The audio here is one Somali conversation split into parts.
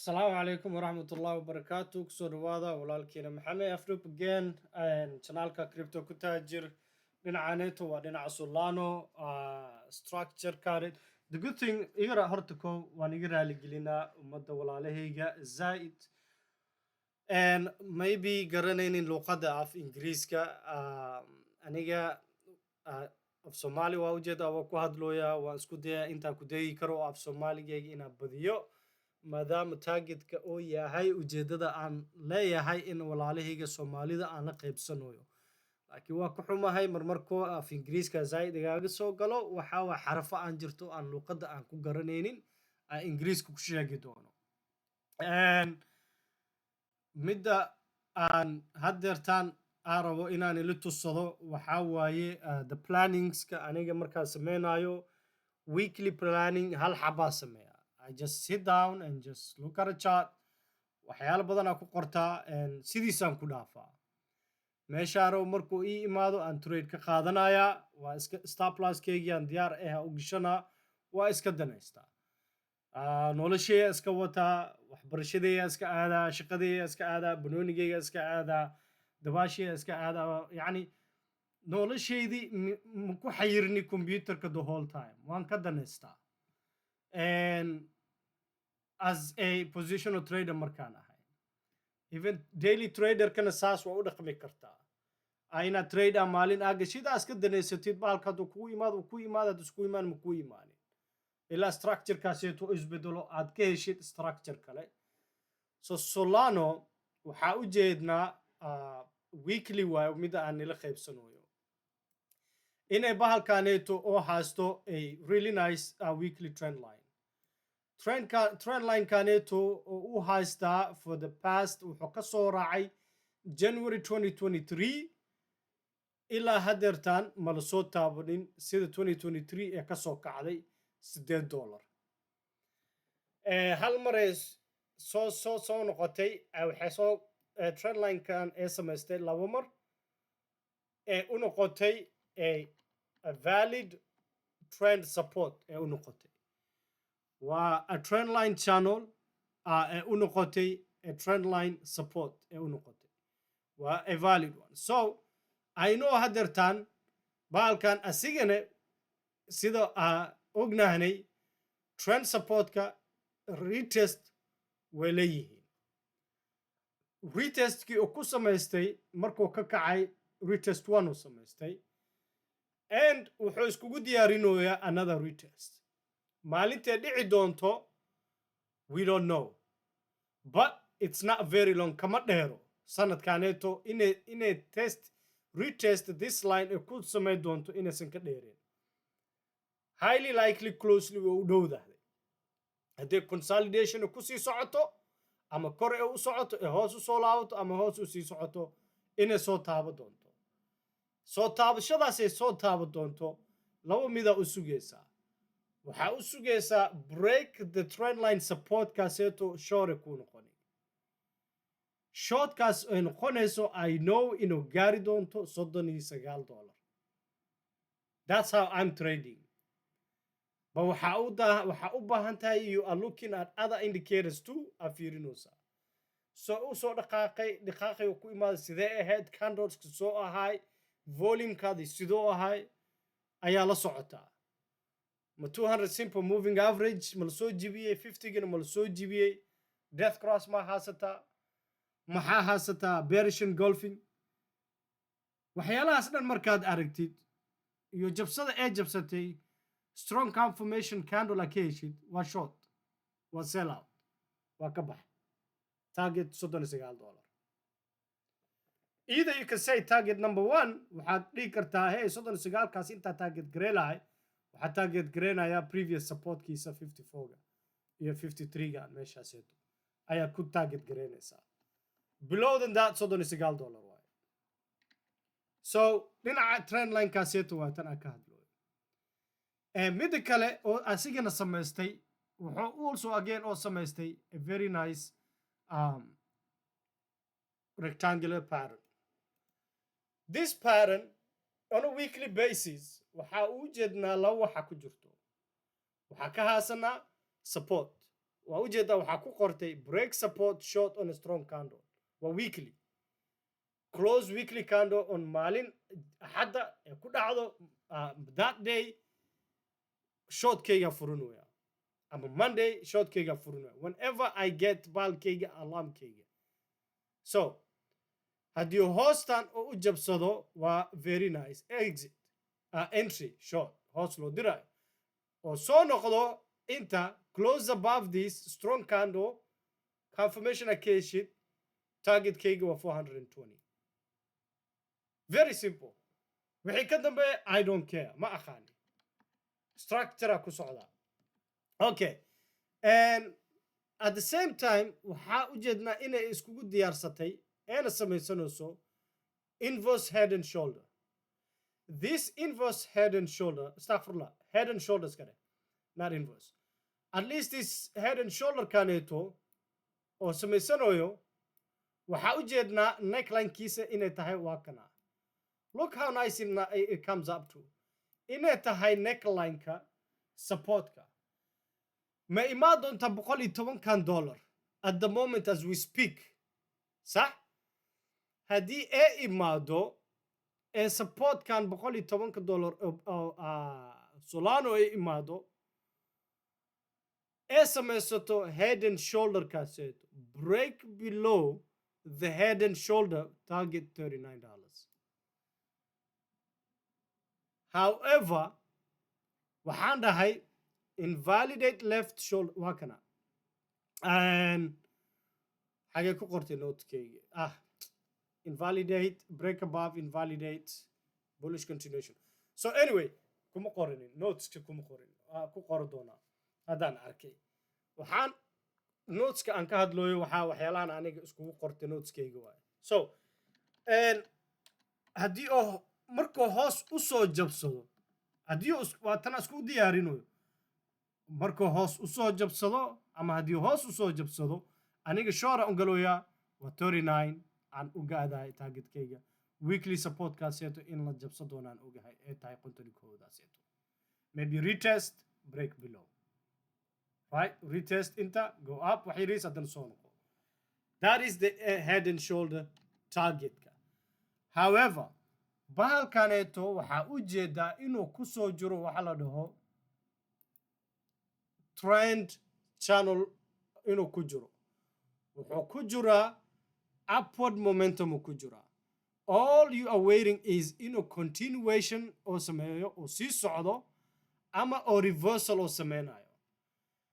Asalaamu calaykum waraxmatullaahi wabarakaatu kusoo dhawaada walaalkiina maxamed afrop again chanaalka crypto ku taajir dhinacaneeto waa dhinaca Solano structure-kaane the good thing igara horta ko waan iga raali gelinaa ummadda walaalahayga zaid and maybe garanaynin luqadda af ingiriiska aniga af Soomaali waa ujeedaa waa ku hadlooyaa waan isku dayaa intaan ku dayi karo af Soomaaligayga inaan badiyo maadaama targetka oo yahay ujeedada aan leeyahay in walaalahayga Soomaalida aan la qaybsanayo laakiin waa ku xumahay marmarkoo af ingiriiska zaid igaaga soo galo waxa waa xarafo aan jirto aan luqadda aan ku garanaynin aan ingiriiska ku sheegi doono midda aan haddeertaan aan rabo inaan ila tusado waxaa waaye the planningska aniga markaan sameynayo weekly planning hal xabaa sameeya I just sit down and just look at a chart waxyaalo badan aan ku qortaa sidiisaan ku dhaafaa meeshaaro markuu ii imaado aan trade ka qaadanayaa waa iska stop loss-keygii aan diyaar ah u gashanaa waa iska danaystaa nolosheeya iska wataa waxbarashadeeya iska aadaa shaqadeeya iska aadaa banoonigeyga iska aadaa dabaasheeya iska aadaa yacni nolosheydii maku xayirni computerka the whole time waan ka danaystaa as a positional trader markaan ahay even daily trader kana saas waa u dhaqmi kartaa ayna trader maalin aaga sidaa iska danaysatid baalka hadduu kugu imaado ku imaado hadduu isku imaan ma ku imaanin ilaa structure-kaaseeto isbedelo aad ka heshid structure kale so Solano waxaa u jeednaa weekly waayo mida aan nila qaybsanayo inay bahalkaaneeto oo haasto a really nice weekly trend line trend line kaaneeto oo u haystaa for the past wuxuu ka soo raacay January 2023 ilaa haddeertaan mala soo taabanin sida 2023 ee ka soo kacday $8 hal maray soo noqotay waxay soo trend line-kan ee samaystay laba mar ee u noqotay a valid trend support ee u noqotay waa a trend line channel ee u noqotay a trend line support ee u noqotay waa a valid one so I know haddeertaan baalkan asigana sida ognahnay trend supportka retest way leeyihiin retestkii uu ku samaystay markuu ka kacay retest 1 uu samaystay and wuxuu iskugu diyaarinoyaa another retest maalintee dhici doonto we don't know but it's not very long kama dheero sanadkaaneeto inay retest this line ee ku samay doonto inaysan ka dheereen highly likely closely way u dhowdahay haddii consolidation ku sii socoto ama kor ee u socoto ee hoos u soo laabato ama hoos u sii socoto inay soo taabo doonto soo taabashadaasay soo taabo doonto laba mida u sugaysaa waxaa u sugaysaa break the trend line support kaaseeto shore ku noqoni shortkaas ay noqonayso I know inuu gaari doonto $39 that's how I'm trading but waxaa u baahan tahay you are looking at other indicators too a fiirinaysaa so u soo dhaqaaqay ku imaada sidee ahayd candleska soo ahay volumekaadii sidoo ahay ayaa la socotaa ma 200 simple moving average ma la soo jibiyey 50gana ma la soo jibiyey death cross ma haasataa maxaa haasataa bearish engulfing waxyaalahaas dhan markaad aragtid iyo jabsada ee jabsatay strong confirmation candle a ka heshid waa short waa sell out waa ka bax target $39 either you can say target number 1 waxaad dhihi kartaa hey $39kaas intaa target gareelahay waxaa target gareenayaa previous supportkiisa 54ga iyo 53ga meeshaaseeto ayaa ku target gareenaysaa below than that $39 waaye so dhinaca trend line kaaseeto waa tan aan ka hadlooyo midda kale oo asigana samaystay wuxuu also again oo samaystay a very nice rectangular pattern this pattern on a weekly basis waxaa u jeednaa laba waxa ku jirto waxaa ka haasanaa support waa ujeedaa waxaa ku qortay break support short on a strong candle waa weekly close weekly candle on maalin axadda ee ku dhacdo that day shortkayga furinaya ama monday shortkayga furinaya whenever I get baalkayga alarmkayga so haddii hoostan oo u jabsado waa very nice exit entry short hoos loo dirayo oo soo noqdo inta close above this strong candle confirmation occasion target kayga waa 420 very simple wixii ka dambeeya I don't care ma aqaani structure ku socda okay and at the same time waxaa u jeednaa inay iskugu diyaarsatay eena samaysanayso inverse head and shoulder this inverse head and shoulder astaghfirullah head and shoulders kale not inverse at least this head and shoulder kaneeto oo samaysanayo waxaa u jeednaa necklinekiisa inay tahay waa kana look how nice it comes up to inay tahay necklineka supportka ma imaa doonta $110 at the moment as we speak sax haddii ee imaado ee supportkan $110 Solano ay imaado ee samaysato head and shoulder kaaseeto break below the head and shoulder target $39 however waxaan dhahay invalidate left shoulder waa kana and xagee ku qortay notekayga invalidate break above invalidate bullish continuation so anyway kuma qorinin noteska kuma qorin ku qoro doonaa haddaan arkay waxaan noteska aan ka hadlooyo waxyaalahan aniga iskugu qortay noteskayga waaye so haddii oo markuu hoos u soo jabsado haddii waa tan isku diyaarinayo markuu hoos u soo jabsado ama haddii hoos u soo jabsado aniga shoora ungalooyaa waa 39 aan uga adahay targetkayga weekly supportkaaseeto in la jabso doonaan ogahay ee tahay 51daaseeto maybe retest break below right retest inta go up wax yariis haddana soo noqo that is the head and shoulder targetka however bahalkaneeto waxaa u jeedaa inuu ku soo jiro waxa la dhaho trend channel inuu ku jiro wuxuu ku jiraa upward momentum ku jiraa all you are waiting is inuu continuation oo sameeyo oo sii socdo ama oo reversal oo sameynayo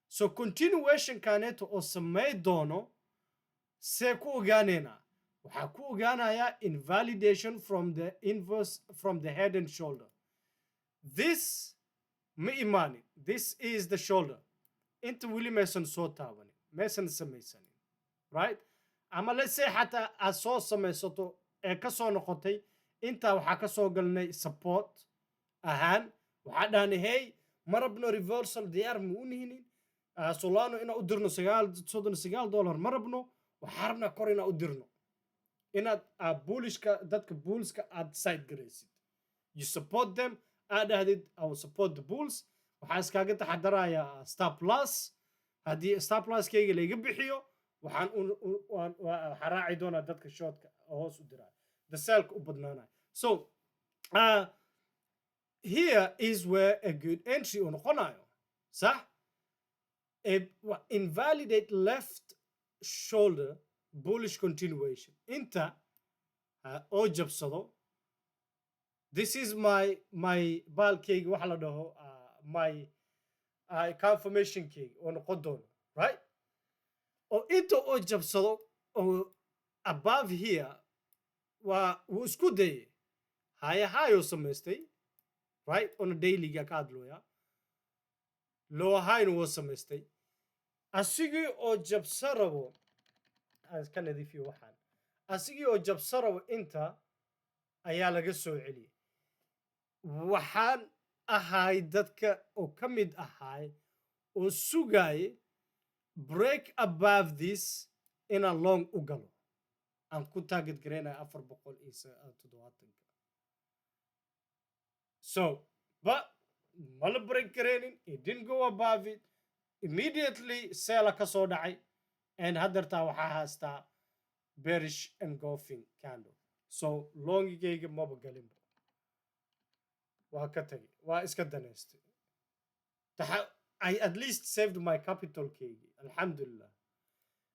so continuation kaneeto oo samey doono see ku ogaanayna waxaa ku ogaanayaa invalidation from the inverse from the head and shoulder this ma imaanin this is the shoulder inta weli maysan soo taabanin maysan samaysanin right ama let's say xataa aad soo samaysato ee ka soo noqotay intaa waxaa ka soo galnay support ahaan waxaa dhahnay hey ma rabno reversal diyaar ma u nihinin Solano inaan u dirno $39 ma rabno waxaa rabnaa kor inaan u dirno inaad bullishka dadka bullska aad side garaysid you support them aad dhahdid I will support the bulls waxaa iskaaga taxadarayaa star plus haddii star pluskayga layga bixiyo waxaan raaci doonaa dadka shortka hoos u diraya the sellka u badnaanaya so here is where a good entry uu noqonayo sax invalidate left shoulder bullish continuation inta oo jabsado this is my baalkayga waxa la dhaho my confirmation cake oo noqon doono right oo inta oo jabsado oo above here wuu isku dayay hayo samaystay right on a dailyga ka hadlooya low high wuu samaystay asigii oo jabsa rabo ka nadiifiyo waxaan asigii oo jabsa rabo inta ayaa laga soo celiyay waxaan ahay dadka oo ka mid ahay oo sugay break above this inaan long u galo aan ku target garaynaya 470 so but mala break garaynin it didn't go above it immediately seela ka soo dhacay and haddeertaa waxaa haystaa bearish engulfing candle so longigayga maba galinba waa ka tagay waa iska danaystay I at least saved my capital kaygi alxamdulillah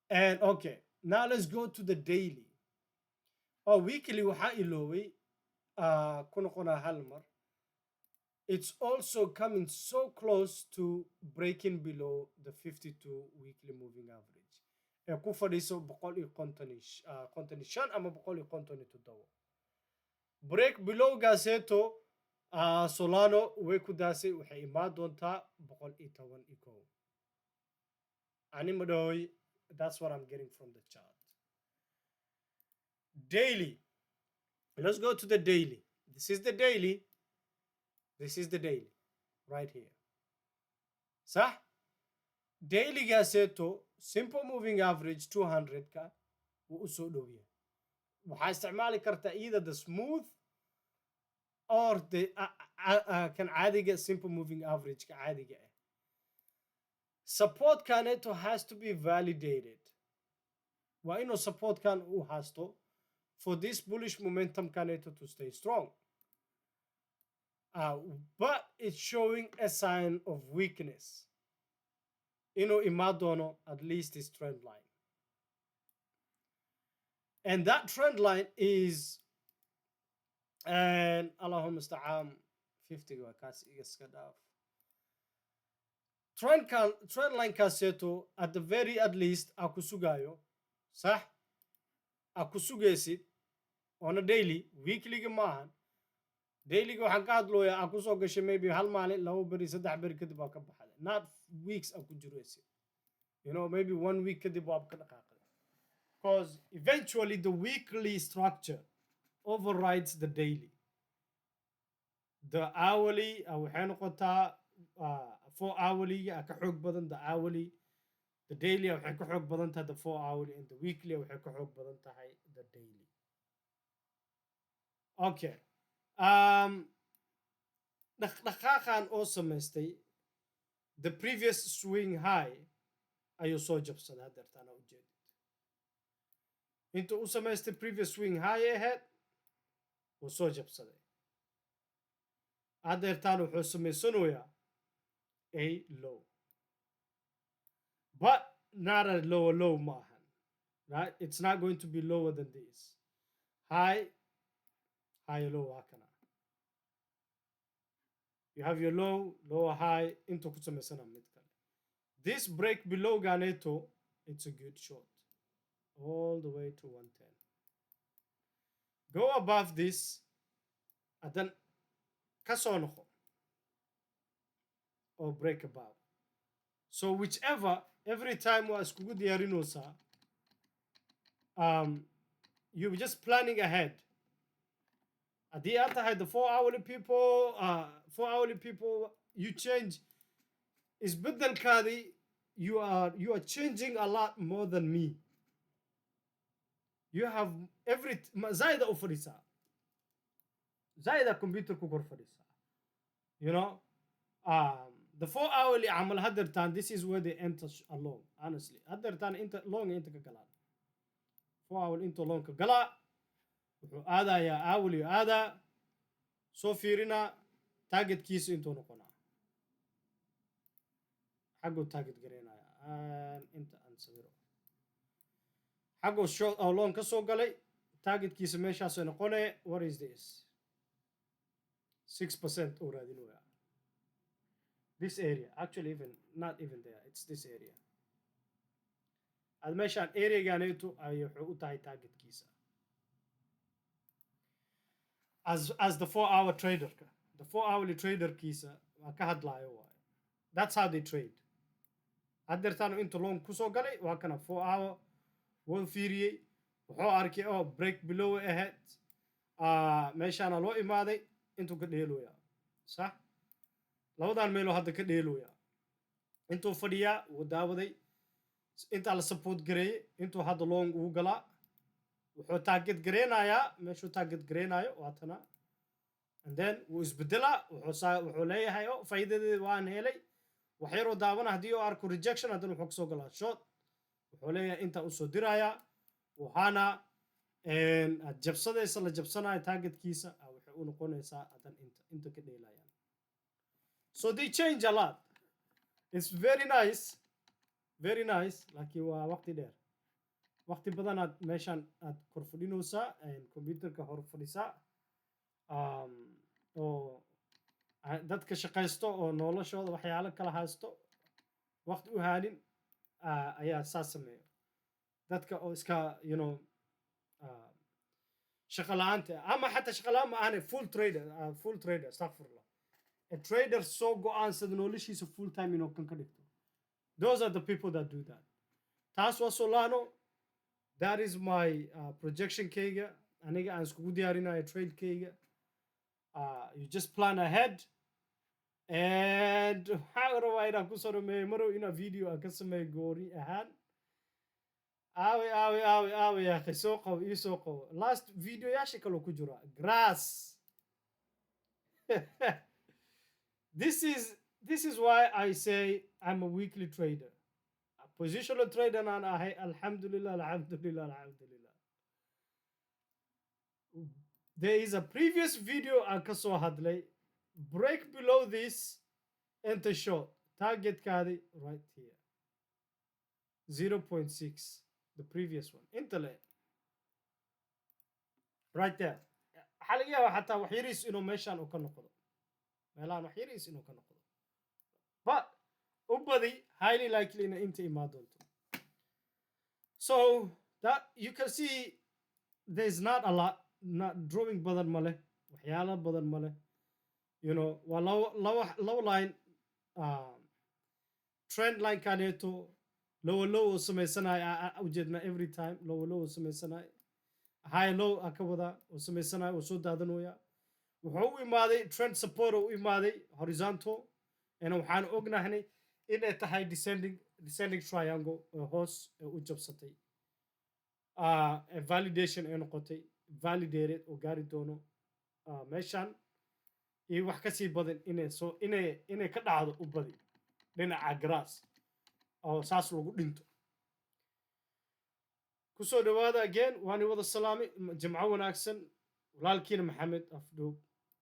and okay now let's go to the daily weekly waxaa ilooway ku noqonaa hal mar it's also coming so close to breaking below the 52 weekly moving average ee ku fadhiiso 155 ama 157 break bilowgaaseeto solano way ku daasay waxay imaan doontaa 111 ani madhooy that's what I'm getting from the chart daily let's go to the daily this is the daily right here صح daily gaaseeto simple moving average 200 ka wuu u soo dhow yahay waxaa isticmaali kartaa either the smooth or the kan caadiga simple moving average ka caadiga ah support kaneeto has to be validated waa inuu support kan u haasto for this bullish momentum kaneeto to stay strong but it's showing a sign of weakness inuu imaan doono at least this trend line and that trend line is and Allahumma musta'an 50 waa kaas iska dhaaf trend line kaaseeto at the very at least a ku sugaayo sax a ku sugaysid on a daily weeklyga maahan dailyga waxaan ka hadlooyaa a ku soo gashay maybe hal maalin labo beri saddex beri kadib waa ka baxday not weeks a ku jiraysid maybe 1 week kadib waa ka dhaqaaqday because eventually the weekly structure overrides the daily the hourly waxay noqotaa 4 hourly ka xoog badan the hourly the daily waxay ka xoog badan tahay the 4 hourly and the weekly waxay ka xoog badan tahay the daily okay dhaqdhaqaaqan oo samaystay the previous swing high ayuu soo jabsaday haddeertaana ujeedid intuu u samaystay previous swing high ahead wuu soo jabsaday haddeertaan wuxuu samaysanayaa a low but not a low maahan right it's not going to be lower than this high low waa kana you have your lower high intuu ku samaysana mid kale this break below ganeto it's a good short all the way to 110 go above this and then ka soo noqo or break above so whichever every time waa iskugu diyaarinaysaa you're just planning ahead haddii aad tahay the 4 hourly people you change isbedelkaadii you are changing a lot more than me you have zaida u fadhisaa zaida computer ku kor fadhisaa the 4 hourly camal haddeertaan this is where they enter along honestly haddeertaan inta long inta ka galaan 4 hour inta long ka galaa wuxuu aadayaa hourly aadaa soo fiirinaa targetkiisa intuu noqonaa xagguu target garaynaya inta aan sawiro xagguu short oo long ka soo galay targetkiisa meeshaasay noqonee what is this 6% oo raadinaya this area actually even not even there it's this area ad meeshaan areaganeetu ay wuxuu u tahay targetkiisa as the 4 hour trader the 4 hourly trader kiisa waa ka hadlaayo waaye that's how they trade haddeertaanu inta long ku soo galay waa kana 4 hour wuu fiiriyey wuxuu arkay break below ahead meeshaana loo imaaday intuu ka dheelooyaa sax labadan meeloo hadda ka dheelooyaa intuu fadhiyaa wuu daawaday intaa la support gareeyey intuu hadda long ugu galaa wuxuu target gareynayaa meeshuu target gareynayo waatana and then wuu isbedelaa wuxuu leeyahay faa'iidadeeda waan helay wax yaroo daabana haddii uu arko rejection haddana wuxuu kasoo galaa short wuxuu leeyahay intaa usoo diraya waxaana aad jabsadaysa la jabsanayo targetkiisa waxay u noqonaysaa hadan inta ka dheelayaan so they change a lot it's very nice laakiin waa waqti dheer waqti badan aad meeshan aad kor fadhinaysaa computerka hor fadhisaa oo dadka shaqaysto oo noloshooda waxyaalo kala haysto waqti u haanin ayaa saas sameeyo dadka oo iska shaqo la'aanta ama xataa shaqo la'aan ma ahane full trader astaghfirullah a trader soo go'aansada noloshiisa full time inuu kan ka dhigto those are the people that do that taas waa Solano that is my projection kayga aniga aan iskugu diyaarinayo trade kayga you just plan ahead and waxaan rabaa inaan kusoo dhameeyo marow inaa video aan ka sameeyo goori ahaan aawe ya akhi soo qabo ii soo qabo last video yaasha kaloo ku jira grass this is why I say I'm a weekly trader a positional trader aan ahay alhamdulillah there is a previous video aan ka soo hadlay break below this enter short target kaadi right here 0.6 the previous one intale right there waxaa laga yaabaa xataa wax yariis inuu meeshaan uu ka noqdo meelahan wax yariis inuu ka noqdo but u badi highly likely ina inta imaan doonto so that you can see there's not a lot not drawing badan male waxyaalo badan male waa low line trend line kaneeto low samaysanayo ujeedna every time low samaysanayo high low ka wada oo samaysanayo oo soo daadanaya wuxuu u imaaday trend support oo u imaaday horizontal waxaan ognahay inay tahay descending triangle oo hoos u jabsatay validation ay noqotay validated oo gaari doono meeshan iyo wax ka sii badan inay ka dhacdo u badi dhinaca grass oo saas lagu dhinto kusoo dhawaada again waani wada salaami jimco wanaagsan walaalkiina maxamed afdhoob